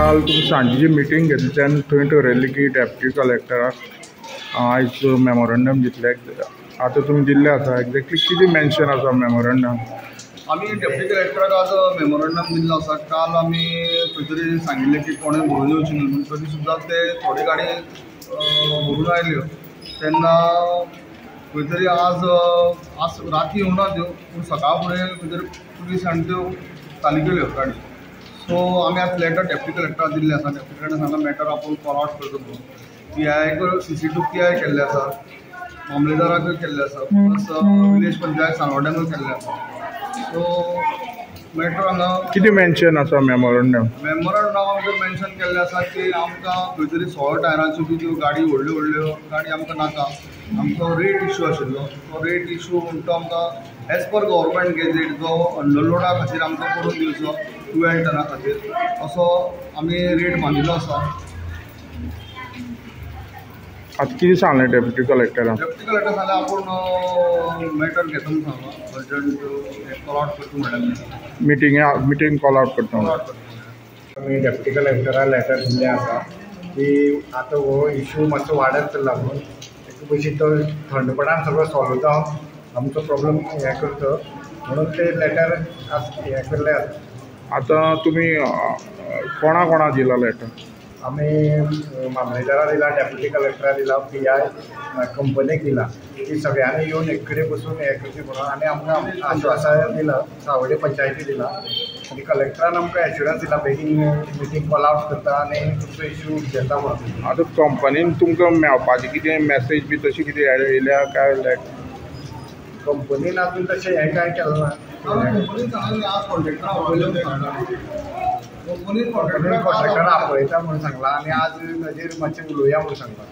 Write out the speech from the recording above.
काल तुमी सांजेची मिटींग घेतली तेन्ना थंय थारायल्लें की डेप्युटी कलेक्टराक आयज मेमोरंडम दितले। आतां तुमी दिल्ले आसा, एक्झॅक्टली कितें मेन्शन आसा मेमोरंडम? आम्ही डेप्युटी कलेक्टराक आज मेमोरंडम दिल्लो आसा। काल आमी खंय तरी सांगिल्लें की कोणें व्हरून येवची न्ही म्हणून, तरी सुद्दां ते थोडे गाडी व्हरून आयल्यो तेन्ना खंय तरी आज राती येवना त्यो, पूण सकाळ फुडें खंय तरी पुलिसांनी त्यो चालू केल्यो गाडी। सो आमी आज लेटर डेप्युटी कलेक्टराक दिल्लें आसा। डेप्युटी कलेक्टरान सांगला मॅटर आपूण कॉल आउट करता म्हणून। PI CC2 PI केल्ले आसा, मामलेदाराकूय केल्ले आसा, प्लस विलेज पंचायत सांगोड्यांकूय केल्ले आसा। सो मॅटर हांगा कितें मेन्शन आसा मेमोरंडम? मेमोरंडमाक मेन्शन केल्लें आसा की आमकां खंय तरी 16 टायराच्यो बी त्यो गाडी व्हडल्यो गाडी आमकां नाका। आमचो रेट इश्यू आशिल्लो, तो रेट इश्यू म्हणटा आमकां एज पर गव्हर्मेंट गेजेट जो अंडरलोडा खातीर आमकां करून दिवचो 12 टना खातीर, असो आमी रेट मानिल्लो आसा। आतां कितें सांगलें डेप्युटी कलेक्टरान? डेप्युटी कलेक्टर सांगलें आपूण मॅटर घेता म्हणून सांगला, अर्जंट कॉल आउट करता म्हणलें। मिटींग कॉल आउट करता आमी डेप्युटी कलेक्टराक लेटर दिल्लें आसा की आतां हो इश्यू मातसो वाडत चल्ला म्हणून, एक भशेन तो थंडपणान सगळो सॉल्व जावन आमचो प्रॉब्लेम हें करचो म्हणून ते लेटर हें केल्लें आसा। आतां तुमी कोणा कोणा दिला लेटर? आमी मामलेदाराक दिला, डेप्युटी कलेक्टराक दिला, PI कंपनीक दिला की सगळ्यांनी येवन एक कडेन बसून हें करचें म्हणून, आनी आमकां आश्वासन दिलां, सावड्डे पंचायती दिला आनी कलेक्टरान आमकां एश्युरन्स दिला बेगीन मिटींग कॉल आउट करता आनी तुमचो इश्यू घेता म्हणून। आतां कंपनीन तुमकां मेळपाची कितें मेसेज बी तशी कितें येयल्या काय? कंपनीन अजून तशें हें कांय केलें ना। कंपनीन सांगलें आज कॉन्ट्रॅक्टरा आपयलो सांगला, कंपनीन कॉन्ट्रॅक्टर आपयता म्हणून सांगला आनी आज ताजेर मातशें उलोवया म्हणून सांगला।